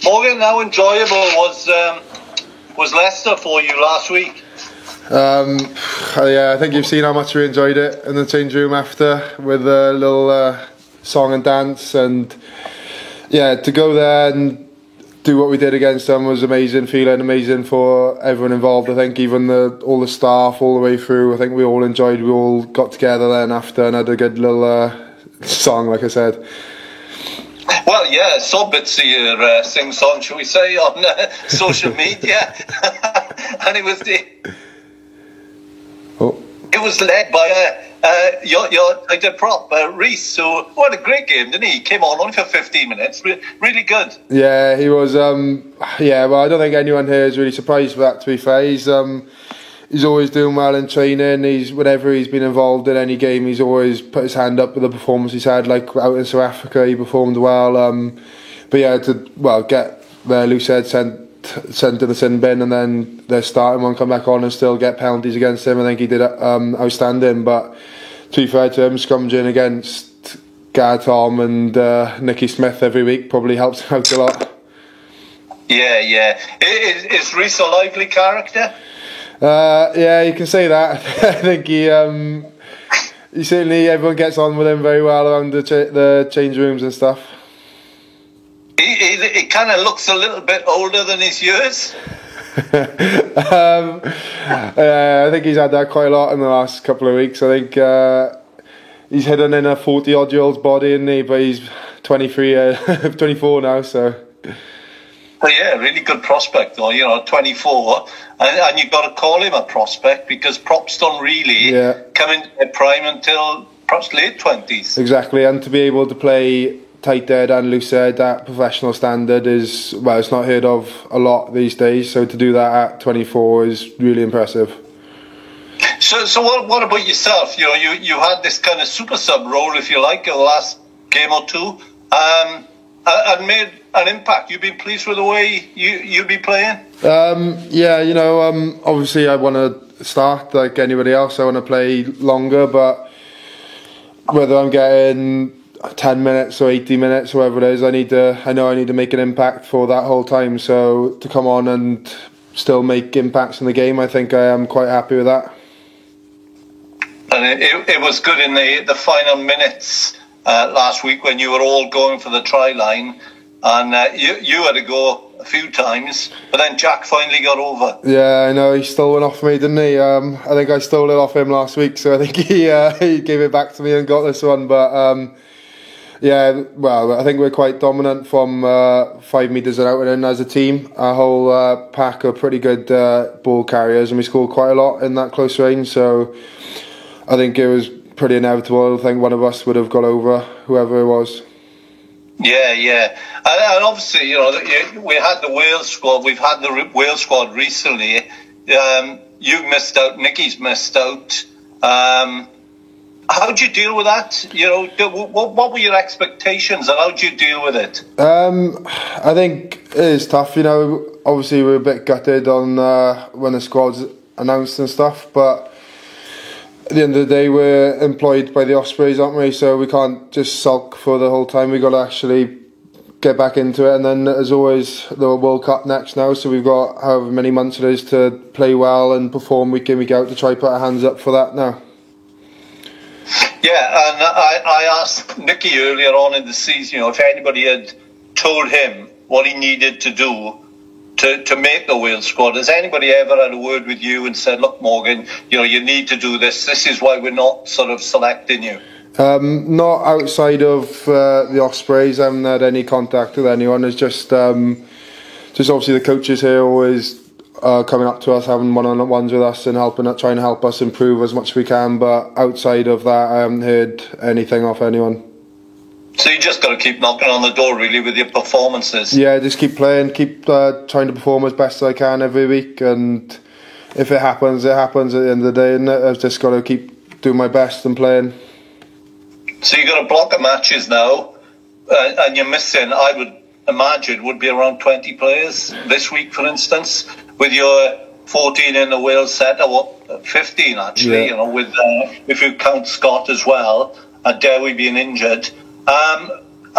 Morgan, how enjoyable was Leicester for you last week? I think you've seen how much we enjoyed it in the change room after, with a little song and dance, and to go there and do what we did against them was amazing. Feeling amazing for everyone involved. I think even all the staff all the way through. I think we all enjoyed. We all got together then after and had a good little song, like I said. Well, yeah, I saw bits of your sing-song, shall we say, on social media, and it was it was led by your prop, Reece, who had a great game, didn't he? He came on only for 15 minutes, really good. Yeah, he was. Well, I don't think anyone here is really surprised with that. To be fair, he's always doing well in training. Whenever he's been involved in any game, he's always put his hand up with the performance he's had. Like out in South Africa, he performed well. Get their loose head sent to the sin bin, and then their starting one come back on and still get penalties against him. I think he did outstanding. But to be fair to him, scrummaging against Gar Tom and Nicky Smith every week probably helps out a lot. Yeah. Is Reece a lively character? You can say that. I think he certainly, everyone gets on with him very well around the change rooms and stuff. He kind of looks a little bit older than his years. I think he's had that quite a lot in the last couple of weeks. I think he's hidden in a 40-odd-year-old's body, isn't he? But he's 24 now, so... Well, yeah, really good prospect though, 24, and you've got to call him a prospect because props don't really come into their prime until perhaps late 20s. Exactly, and to be able to play tight head and loose head at professional standard is, well, it's not heard of a lot these days, so to do that at 24 is really impressive. So what about yourself? You had this kind of super sub role, if you like, in the last game or two, and made an impact. You've been pleased with the way you've been playing? Obviously I want to start like anybody else. I want to play longer, but whether I'm getting 10 minutes or 80 minutes, whatever it is, I know I need to make an impact for that whole time. So to come on and still make impacts in the game, I think I am quite happy with that. And it was good in the final minutes last week when you were all going for the try line, and you had to go a few times, but then Jack finally got over. Yeah, I know, he stole one off me, didn't he? I think I stole it off him last week, so I think he gave it back to me and got this one. But I think we're quite dominant from 5 metres and out and in as a team. Our whole pack are pretty good ball carriers, and we scored quite a lot in that close range, so I think it was pretty inevitable. I think one of us would have got over whoever it was. Yeah. And obviously, we had the Wales squad. We've had the Wales squad recently. You've missed out. Nicky's missed out. How did you deal with that? What were your expectations, and how did you deal with it? I think it is tough. Obviously we're a bit gutted on when the squad's announced and stuff, but at the end of the day, we're employed by the Ospreys, aren't we? So we can't just sulk for the whole time. We've got to actually get back into it. And then, as always, the World Cup next now. So we've got however many months it is to play well and perform week in, week out to try put our hands up for that now. Yeah, and I asked Nicky earlier on in the season, if anybody had told him what he needed to do to make the Wales squad. Has anybody ever had a word with you and said, look, Morgan, you need to do this. This is why we're not sort of selecting you? Not outside of the Ospreys. I haven't had any contact with anyone. It's just obviously the coaches here always coming up to us, having one-on-ones with us and trying to help us improve as much as we can. But outside of that, I haven't heard anything off anyone. So you just got to keep knocking on the door, really, with your performances. Yeah, just keep playing, keep trying to perform as best as I can every week, and if it happens, it happens at the end of the day, and I've just got to keep doing my best and playing. So you've got a block of matches now, and you're missing, I would imagine, would be around 20 players this week, for instance, with your 14 in the Wales set, or 15 actually, with if you count Scott as well, and Derry being injured.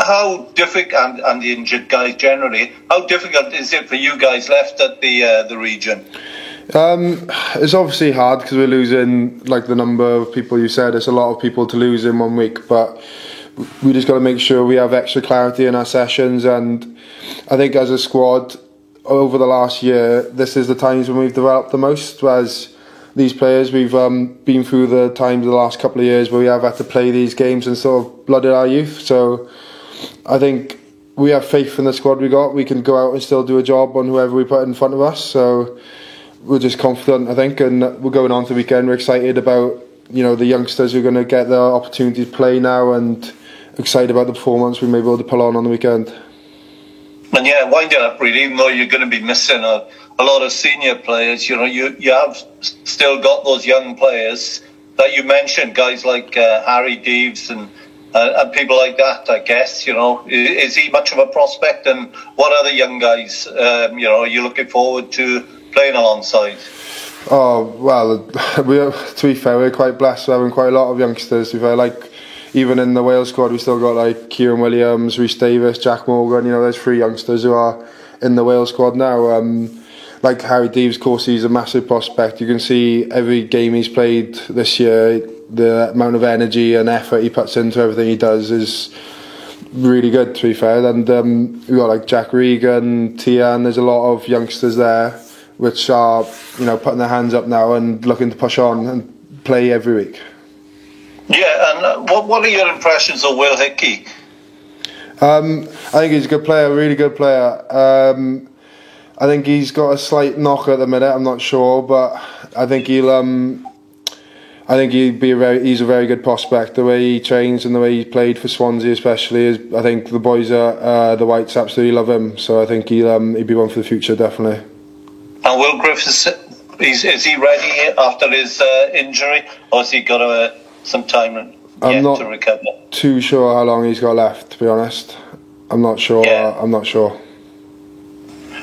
how difficult, and the injured guys generally, how difficult is it for you guys left at the region? It's obviously hard because we're losing, like the number of people you said, it's a lot of people to lose in 1 week, but we just got to make sure we have extra clarity in our sessions. And I think as a squad over the last year, this is the times when we've developed the most. Whereas these players, we've been through the times of the last couple of years where we have had to play these games and sort of blooded our youth. So I think we have faith in the squad we got. We can go out and still do a job on whoever we put in front of us. So we're just confident, I think, and we're going on to the weekend. We're excited about, you know, the youngsters who are going to get the opportunity to play now, and excited about the performance we may be able to pull on the weekend. And yeah, winding up really, even though you're going to be missing a lot of senior players, you know, you have still got those young players that you mentioned, guys like Harry Deves and people like that, I guess. You know, is he much of a prospect? And what other young guys, you know, are you looking forward to playing alongside? Oh, well, to be fair, we're quite blessed for having quite a lot of youngsters. Like, even in the Wales squad, we still got like Kieran Williams, Rhys Davis, Jack Morgan. You know, there's 3 youngsters who are in the Wales squad now. Like Harry Deves, of course, he's a massive prospect. You can see every game he's played this year, the amount of energy and effort he puts into everything he does is really good, to be fair. And we've got like Jack Regan, Tian, there's a lot of youngsters there which are, you know, putting their hands up now and looking to push on and play every week. Yeah, and what are your impressions of Will Hickey? I think he's a good player, really good player. I think he's got a slight knock at the minute. I'm not sure, but I think he'll. I think he's a very good prospect. The way he trains and the way he played for Swansea, especially, is. I think the boys the Whites absolutely love him. So I think he'll be one for the future, definitely. And Will Griffiths, is he ready after his injury, or has he got some time yet to recover? I'm not too sure how long he's got left, to be honest. I'm not sure. Yeah. I'm not sure.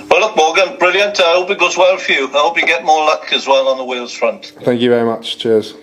Well, look, Morgan, brilliant. I hope it goes well for you. I hope you get more luck as well on the Wales front. Thank you very much. Cheers.